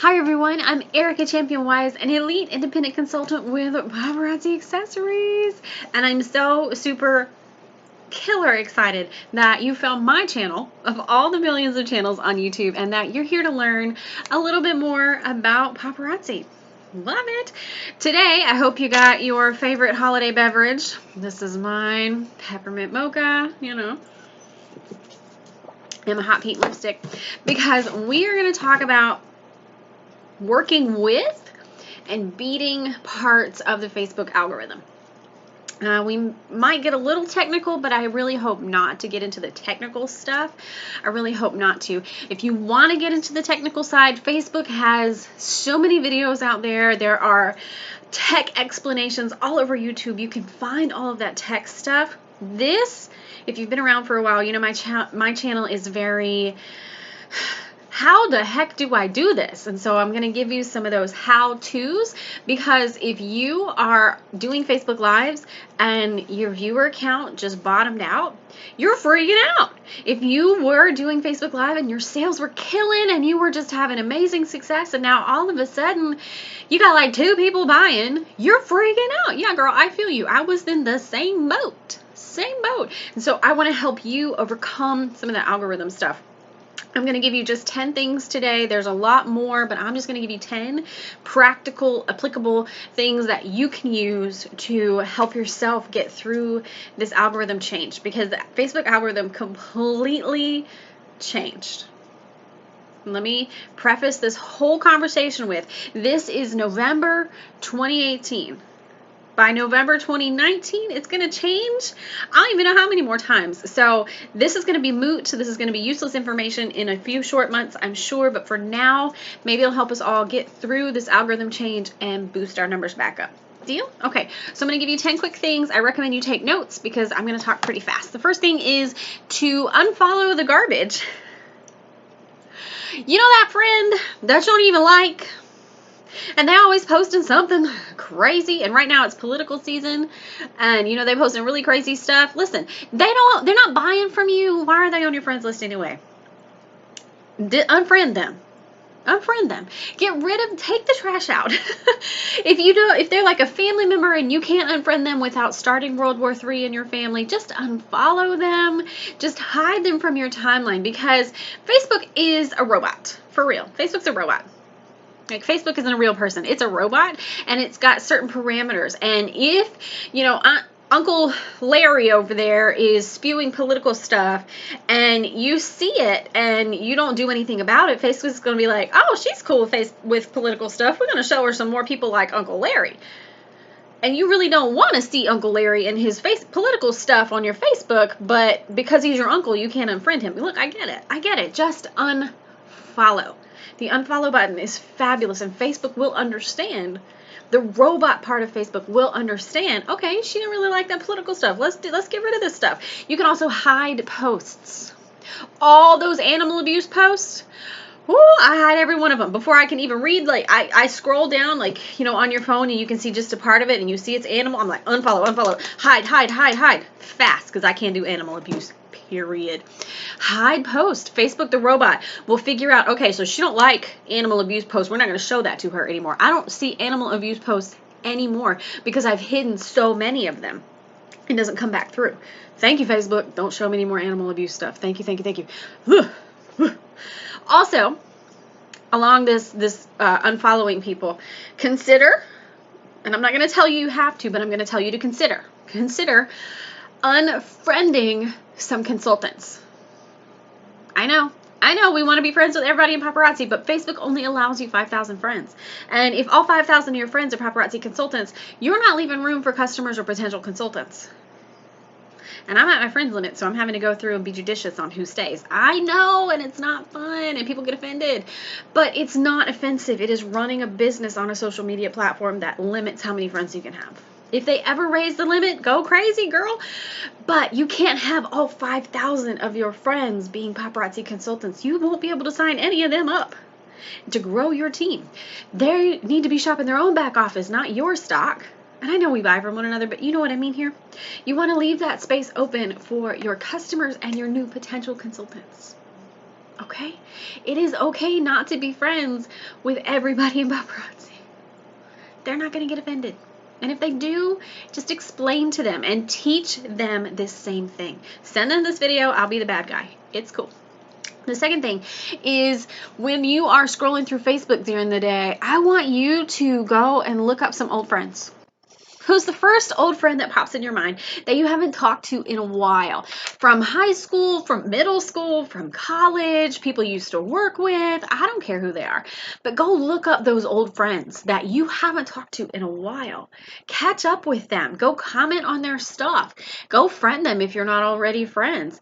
Hi everyone, I'm Ericka Champion Wise, an elite independent consultant with Paparazzi Accessories, and I'm so super killer excited that you found my channel of all the millions of channels on YouTube and that you're here to learn a little bit more about paparazzi. Love it. Today, I hope you got your favorite holiday beverage. This is mine, peppermint mocha, and a hot pink lipstick, because we are going to talk about working with and beating parts of the Facebook algorithm. We might get a little technical, but I really hope not to get into the technical stuff. I really hope not to. If you want to get into the technical side, Facebook has so many videos out there. There are tech explanations all over YouTube. You can find all of that tech stuff. This, if you've been around for a while, you know my channel is very... how the heck do I do this? And so I'm going to give you some of those how-tos, because if you are doing Facebook Lives and your viewer count just bottomed out, you're freaking out. If you were doing Facebook Live and your sales were killing and you were just having amazing success and now all of a sudden you got like 2 people buying, you're freaking out. Yeah, girl, I feel you. I was in the same boat. And so I want to help you overcome some of the algorithm stuff. I'm going to give you just 10 things today. There's a lot more, but I'm just going to give you 10 practical, applicable things that you can use to help yourself get through this algorithm change, because the Facebook algorithm completely changed. Let me preface this whole conversation with, this is November 2018. By November 2019, it's going to change. I don't even know how many more times. So this is going to be moot. So this is going to be useless information in a few short months, I'm sure. But for now, maybe it'll help us all get through this algorithm change and boost our numbers back up. Deal? Okay, so I'm going to give you 10 quick things. I recommend you take notes because I'm going to talk pretty fast. The first thing is to unfollow the garbage. You know that friend that you don't even like? And they're always posting something crazy. And right now it's political season. And they're posting really crazy stuff. Listen, they're not buying from you. Why are they on your friends list anyway? Unfriend them. Unfriend them. Get rid of them. Take the trash out. If they're like a family member and you can't unfriend them without starting World War III in your family, just unfollow them. Just hide them from your timeline, because Facebook is a robot. For real. Facebook's a robot. Like, Facebook isn't a real person. It's a robot, and it's got certain parameters. And if, Uncle Larry over there is spewing political stuff and you see it and you don't do anything about it, Facebook's going to be like, oh, she's cool with political stuff. We're going to show her some more people like Uncle Larry. And you really don't want to see Uncle Larry and his political stuff on your Facebook, but because he's your uncle, you can't unfriend him. Look, I get it. Just unfollow. The unfollow button is fabulous, and Facebook will understand. The robot part of Facebook will understand, okay, she didn't really like that political stuff. Let's get rid of this stuff. You can also hide posts. All those animal abuse posts, I hide every one of them. Before I can even read, I scroll down, on your phone, and you can see just a part of it, and you see it's animal. I'm like, unfollow, hide. Fast, because I can't do animal abuse. Period. Hide post. Facebook, the robot, will figure out, okay, so she don't like animal abuse posts. We're not going to show that to her anymore. I don't see animal abuse posts anymore because I've hidden so many of them. It doesn't come back through. Thank you, Facebook. Don't show me any more animal abuse stuff. Thank you. Also, along this unfollowing people, consider, and I'm not going to tell you have to, but I'm going to tell you to consider unfriending some consultants. I know we want to be friends with everybody in paparazzi, but Facebook only allows you 5,000 friends. And if all 5,000 of your friends are paparazzi consultants, you're not leaving room for customers or potential consultants. And I'm at my friends limit, so I'm having to go through and be judicious on who stays. I know, and it's not fun, and people get offended. But it's not offensive. It is running a business on a social media platform that limits how many friends you can have. If they ever raise the limit, go crazy, girl. But you can't have all 5,000 of your friends being paparazzi consultants. You won't be able to sign any of them up to grow your team. They need to be shopping their own back office, not your stock. And I know we buy from one another, but you know what I mean here? You want to leave that space open for your customers and your new potential consultants. Okay? It is okay not to be friends with everybody in paparazzi. They're not going to get offended. And if they do, just explain to them and teach them this same thing. Send them this video. I'll be the bad guy. It's cool. The second thing is when you are scrolling through Facebook during the day, I want you to go and look up some old friends. Who's the first old friend that pops in your mind that you haven't talked to in a while? From high school, from middle school, from college, people you used to work with. I don't care who they are. But go look up those old friends that you haven't talked to in a while. Catch up with them. Go comment on their stuff. Go friend them if you're not already friends.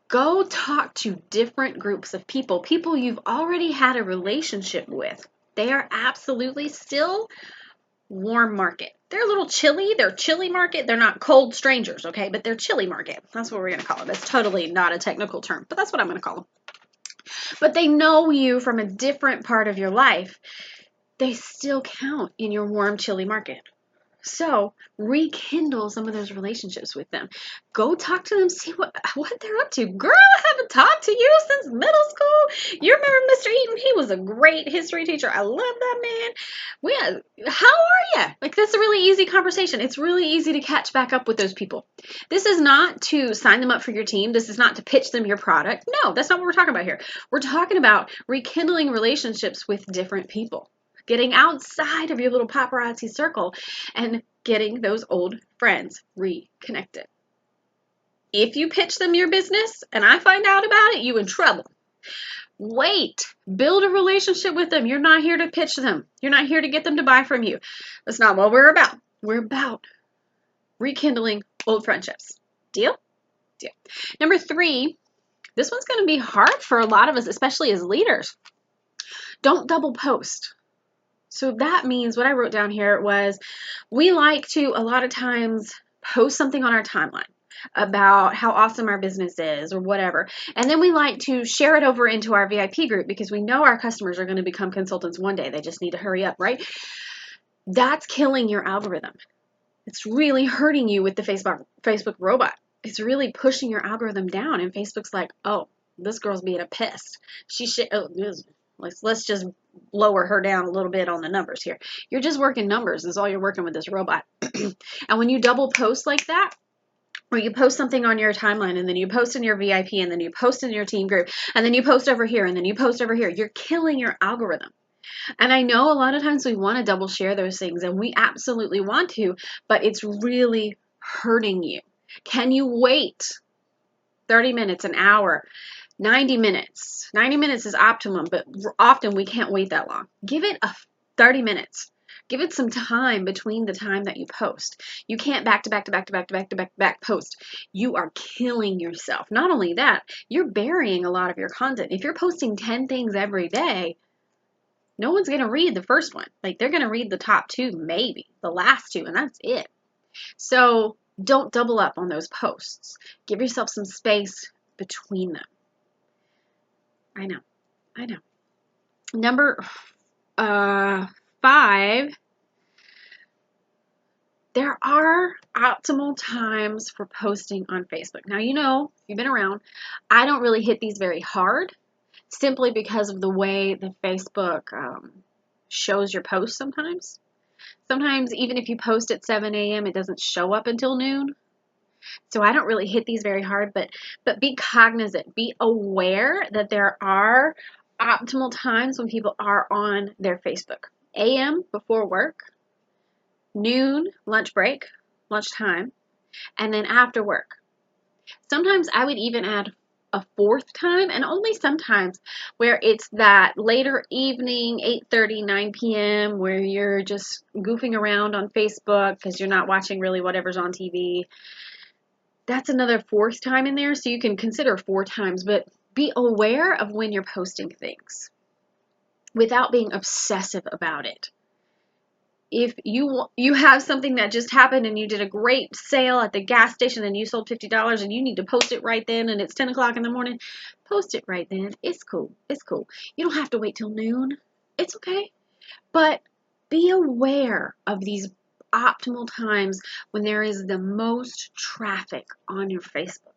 Go talk to different groups of people, people you've already had a relationship with. They are absolutely still warm market. They're a little chilly. They're chilly market. They're not cold strangers, okay? But they're chilly market. That's what we're going to call them. It's totally not a technical term, but that's what I'm going to call them. But they know you from a different part of your life. They still count in your warm, chilly market. So rekindle some of those relationships with them. Go talk to them, see what they're up to. Girl, I haven't talked to you since middle school. You remember Mr. Eaton? He was a great history teacher. I love that man. How are you? Like, that's a really easy conversation. It's really easy to catch back up with those people. This is not to sign them up for your team. This is not to pitch them your product. No, that's not what we're talking about here. We're talking about rekindling relationships with different people. Getting outside of your little paparazzi circle and getting those old friends reconnected. If you pitch them your business and I find out about it, you in trouble. Wait, build a relationship with them. You're not here to pitch them. You're not here to get them to buy from you. That's not what we're about. We're about rekindling old friendships. Deal? Deal. Number 3, this one's going to be hard for a lot of us, especially as leaders. Don't double post. So that means what I wrote down here was we like to a lot of times post something on our timeline about how awesome our business is or whatever. And then we like to share it over into our VIP group because we know our customers are going to become consultants one day. They just need to hurry up, right? That's killing your algorithm. It's really hurting you with the Facebook robot. It's really pushing your algorithm down. And Facebook's like, oh, this girl's being a pest. Let's just lower her down a little bit on the numbers here. You're just working numbers is all you're working with this robot. And when you double post like that, or you post something on your timeline and then you post in your VIP and then you post in your team group and then you post over here and then you post over here, you're killing your algorithm. And I know a lot of times we want to double share those things and we absolutely want to, but it's really hurting you. Can you wait 30 minutes, an hour, 90 minutes? 90 minutes is optimum, but often we can't wait that long. Give it 30 minutes. Give it some time between the time that you post. You can't back to back post. You are killing yourself. Not only that, you're burying a lot of your content. If you're posting 10 things every day, no one's going to read the first one. Like, they're going to read the top 2, maybe the last 2, and that's it. So don't double up on those posts. Give yourself some space between them. I know. Number 5, there are optimal times for posting on Facebook. Now, you know, if you've been around, I don't really hit these very hard simply because of the way the Facebook shows your posts sometimes. Sometimes even if you post at 7 a.m., it doesn't show up until noon. So I don't really hit these very hard, but be cognizant, be aware that there are optimal times when people are on their Facebook. AM, before work, noon, lunch break, lunchtime, and then after work. Sometimes I would even add a 4th time, and only sometimes, where it's that later evening, 8:30, 9 p.m., where you're just goofing around on Facebook because you're not watching really whatever's on TV. That's another 4th time in there, so you can consider 4 times, but be aware of when you're posting things without being obsessive about it. If you have something that just happened and you did a great sale at the gas station and you sold $50 and you need to post it right then and it's 10 o'clock in the morning, post it right then. It's cool. It's cool. You don't have to wait till noon. It's okay. But be aware of these optimal times when there is the most traffic on your Facebook.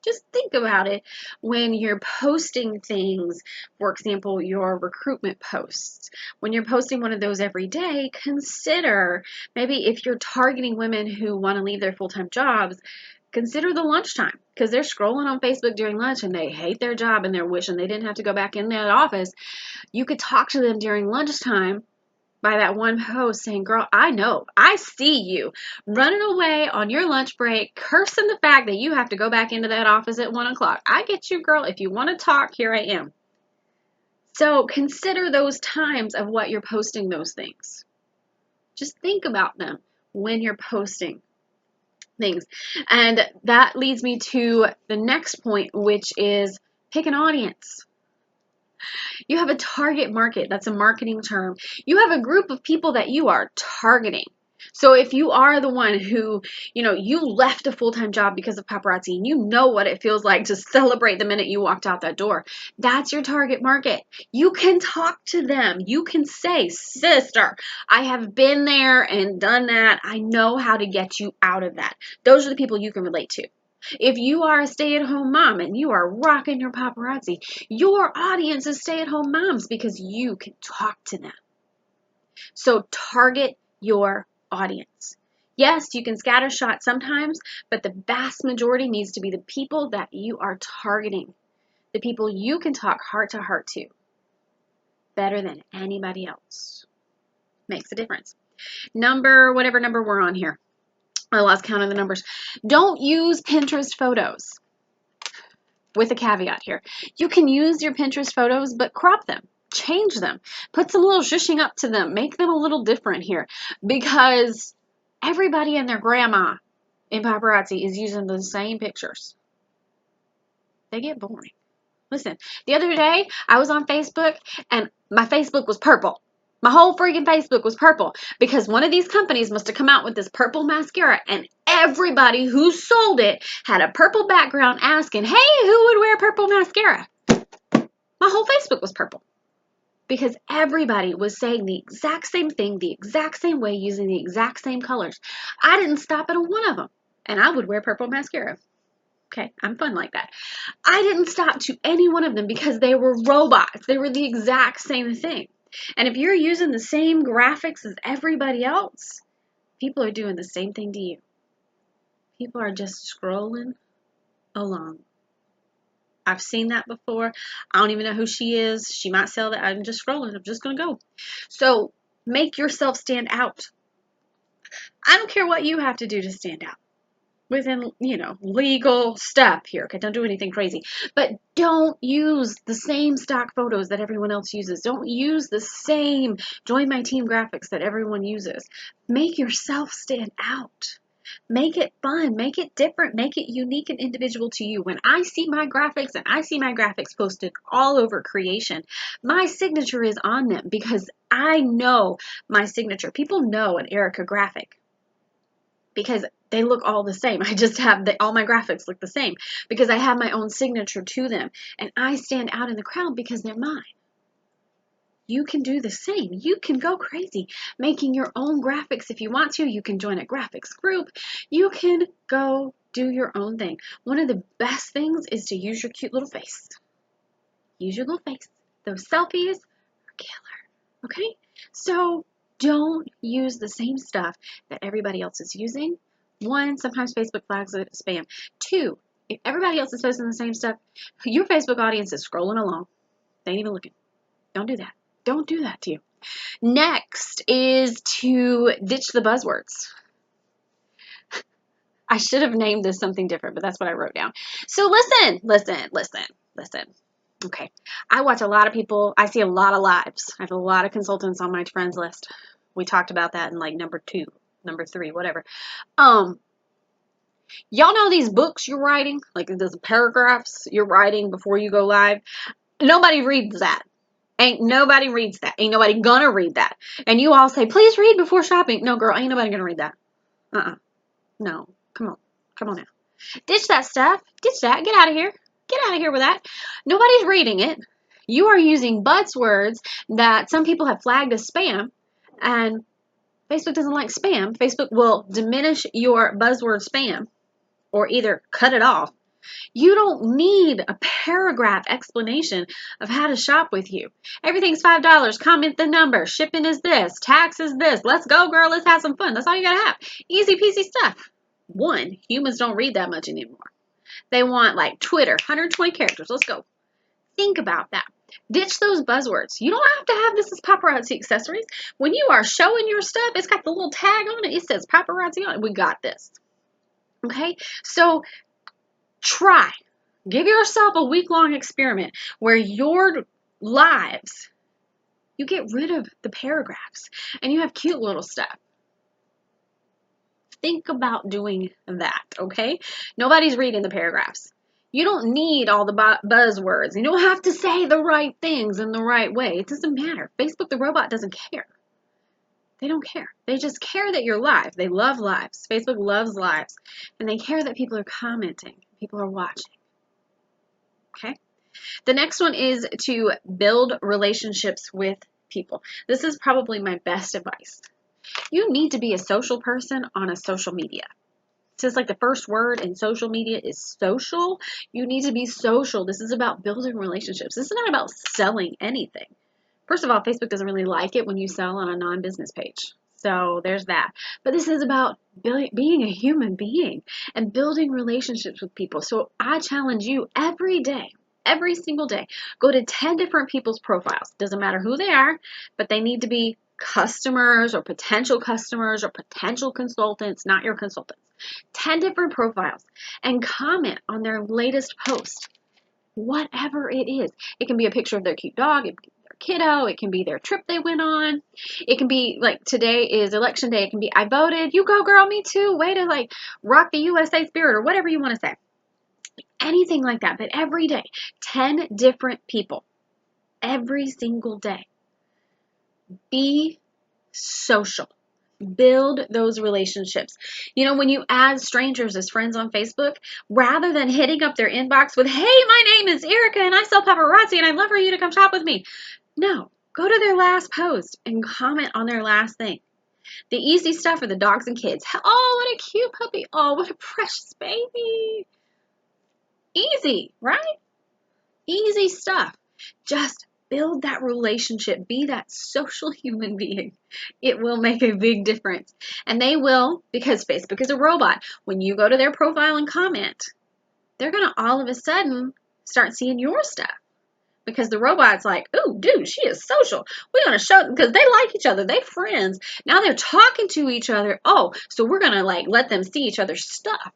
Just think about it when you're posting things, for example, your recruitment posts. When you're posting one of those every day, consider maybe if you're targeting women who want to leave their full-time jobs, consider the lunchtime because they're scrolling on Facebook during lunch and they hate their job and they're wishing they didn't have to go back in that office. You could talk to them during lunchtime by that one post saying, girl, I know, I see you running away on your lunch break, cursing the fact that you have to go back into that office at 1 o'clock. I get you, girl. If you want to talk, here I am. So consider those times of what you're posting those things. Just think about them when you're posting things. And that leads me to the next point, which is pick an audience. You have a target market. That's a marketing term. You have a group of people that you are targeting. So if you are the one who, you left a full-time job because of paparazzi and you know what it feels like to celebrate the minute you walked out that door, that's your target market. You can talk to them. You can say, sister, I have been there and done that. I know how to get you out of that. Those are the people you can relate to. If you are a stay-at-home mom and you are rocking your paparazzi, your audience is stay-at-home moms because you can talk to them. So target your audience. Yes, you can scattershot sometimes, but the vast majority needs to be the people that you are targeting, the people you can talk heart to heart to better than anybody else. Makes a difference. Whatever number we're on here. I lost count of the numbers. Don't use Pinterest photos. With a caveat here. You can use your Pinterest photos, but crop them. Change them. Put some little shushing up to them. Make them a little different here. Because everybody and their grandma in paparazzi is using the same pictures. They get boring. Listen, the other day I was on Facebook and my Facebook was purple. My whole freaking Facebook was purple because one of these companies must have come out with this purple mascara and everybody who sold it had a purple background asking, hey, who would wear purple mascara? My whole Facebook was purple because everybody was saying the exact same thing, the exact same way, using the exact same colors. I didn't stop at one of them and I would wear purple mascara. Okay, I'm fun like that. I didn't stop to any one of them because they were robots. They were the exact same thing. And if you're using the same graphics as everybody else, people are doing the same thing to you. People are just scrolling along. I've seen that before. I don't even know who she is. She might sell that. I'm just scrolling. I'm just going to go. So make yourself stand out. I don't care what you have to do to stand out. Within, legal stuff here. Okay, don't do anything crazy. But don't use the same stock photos that everyone else uses. Don't use the same join my team graphics that everyone uses. Make yourself stand out. Make it fun. Make it different. Make it unique and individual to you. When I see my graphics and I see my graphics posted all over creation, my signature is on them because I know my signature. People know an Ericka graphic because they look all the same. I just have all my graphics look the same because I have my own signature to them. And I stand out in the crowd because they're mine. You can do the same. You can go crazy making your own graphics if you want to. You can join a graphics group. You can go do your own thing. One of the best things is to use your cute little face. Use your little face. Those selfies are killer. Okay? So don't use the same stuff that everybody else is using. One, sometimes Facebook flags it as spam. Two, if everybody else is posting the same stuff, your Facebook audience is scrolling along. They ain't even looking. Don't do that. Don't do that to you. Next is to ditch the buzzwords. I should have named this something different, but that's what I wrote down. So listen. Okay. I watch a lot of people. I see a lot of lives. I have a lot of consultants on my friends list. We talked about that in like number 2, number 3, whatever. Y'all know these books you're writing, like those paragraphs you're writing before you go live? Nobody reads that. Ain't nobody reads that. Ain't nobody gonna read that. And you all say, please read before shopping. No, girl, ain't nobody gonna read that. No. Come on now. Ditch that stuff. Ditch that. Get out of here. Get out of here with that. Nobody's reading it. You are using buzzwords that some people have flagged as spam, and Facebook doesn't like spam. Facebook will diminish your buzzword spam or either cut it off You don't need a paragraph explanation of how to shop with you. Everything's $5. Comment the number. Shipping is this. Tax is this. Let's go, girl. Let's have some fun. That's all you gotta have. Easy peasy stuff. One, humans don't read that much anymore. They want like Twitter, 120 characters. Let's go. Think about that. Ditch those buzzwords. You don't have to have this as paparazzi accessories. When you are showing your stuff, it's got the little tag on it. It says paparazzi on it. We got this. Okay? So try. Give yourself a week-long experiment where your lives, you get rid of the paragraphs and you have cute little stuff. Think about doing that, okay? Nobody's reading the paragraphs. You don't need all the buzzwords. You don't have to say the right things in the right way. It doesn't matter. Facebook, the robot, doesn't care. They don't care. They just care that you're live. They love lives. Facebook loves lives. And they care that people are commenting. People are watching. Okay? The next one is to build relationships with people. This is probably my best advice. You need to be a social person on a social media. It's just like the first word in social media is social. You need to be social. This is about building relationships. This is not about selling anything. First of all, Facebook doesn't really like it when you sell on a non-business page. So there's that. But this is about being a human being and building relationships with people. So I challenge you every day, every single day, go to 10 different people's profiles. Doesn't matter who they are, but they need to be customers or potential consultants, not your consultants. 10 different profiles and comment on their latest post. Whatever it is. It can be a picture of their cute dog, it can be their kiddo, it can be their trip they went on. It can be like today is election day. It can be I voted, you go girl, me too. Way to like rock the USA spirit or whatever you want to say. Anything like that. But every day, 10 different people. Every single day. Be social. Build those relationships. You know, when you add strangers as friends on Facebook, rather than hitting up their inbox with, hey, my name is Ericka and I sell paparazzi and I'd love for you to come shop with me. No, go to their last post and comment on their last thing. The easy stuff are the dogs and kids. Oh, what a cute puppy. Oh, what a precious baby. Easy, right? Easy stuff. Just build that relationship. Be that social human being. It will make a big difference. And they will, because Facebook is a robot. When you go to their profile and comment, they're going to all of a sudden start seeing your stuff. Because the robot's like, oh, dude, she is social. We're going to show, because they like each other. They're friends. Now they're talking to each other. Oh, so we're going to like let them see each other's stuff.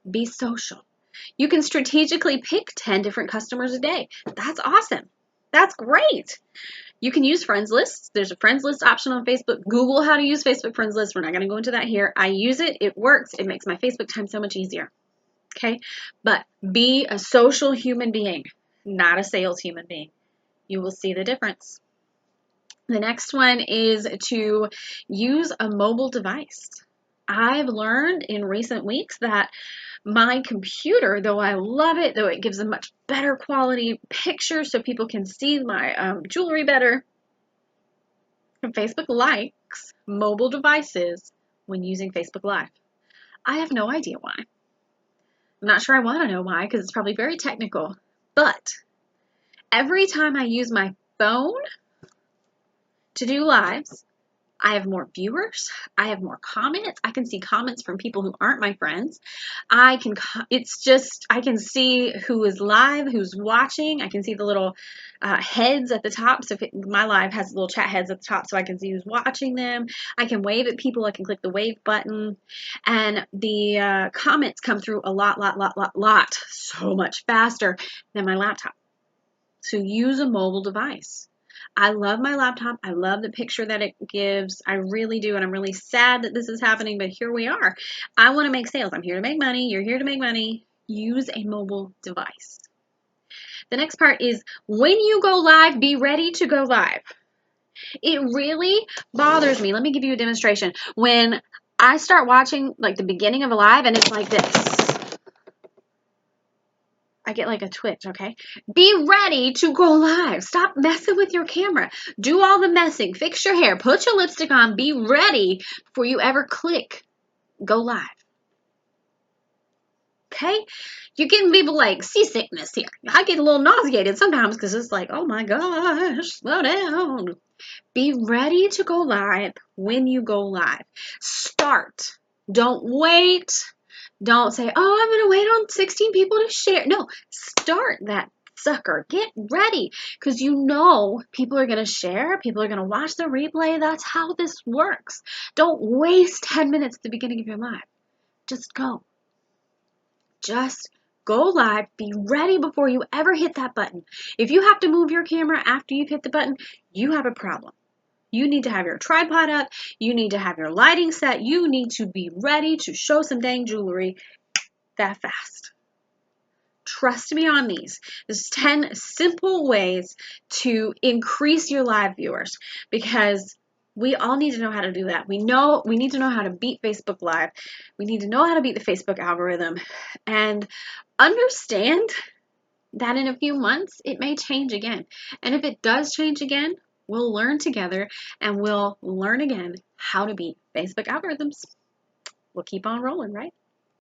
Be social. You can strategically pick 10 different customers a day. That's awesome. That's great. You can use friends lists. There's a friends list option on Facebook. Google how to use Facebook friends lists. We're not going to go into that here. I use it. It works. It makes my Facebook time so much easier. Okay? But be a social human being, not a sales human being. You will see the difference. The next one is to use a mobile device. I've learned in recent weeks that my computer, though I love it, though it gives a much better quality picture so people can see my jewelry better, Facebook likes mobile devices when using Facebook Live. I have no idea why. I'm not sure I want to know why because it's probably very technical. But every time I use my phone to do lives, I have more viewers. I have more comments. I can see comments from people who aren't my friends. I can see who is live, who's watching. I can see the little heads at the top. So my live has little chat heads at the top so I can see who's watching them. I can wave at people. I can click the wave button. And the comments come through a lot, so much faster than my laptop. So use a mobile device. I love my laptop. I love the picture that it gives. I really do. And I'm really sad that this is happening, but here we are. I want to make sales. I'm here to make money. You're here to make money. Use a mobile device. The next part is when you go live, be ready to go live. It really bothers me. Let me give you a demonstration. When I start watching like the beginning of a live and it's like this. I get like a twitch, okay? Be ready to go live. Stop messing with your camera. Do all the messing. Fix your hair. Put your lipstick on. Be ready before you ever click go live. Okay? You're getting people like seasickness here. I get a little nauseated sometimes because it's like, oh my gosh, slow down. Be ready to go live when you go live. Start. Don't wait. Don't say, oh, I'm going to wait on 16 people to share. No, start that sucker. Get ready because you know people are going to share. People are going to watch the replay. That's how this works. Don't waste 10 minutes at the beginning of your live. Just go. Just go live. Be ready before you ever hit that button. If you have to move your camera after you've hit the button, you have a problem. You need to have your tripod up. You need to have your lighting set. You need to be ready to show some dang jewelry that fast. Trust me on these. There's 10 simple ways to increase your live viewers because we all need to know how to do that. We need to know how to beat Facebook Live. We need to know how to beat the Facebook algorithm and understand that in a few months it may change again. And if it does change again, we'll learn together and we'll learn again how to beat Facebook algorithms. We'll keep on rolling, right?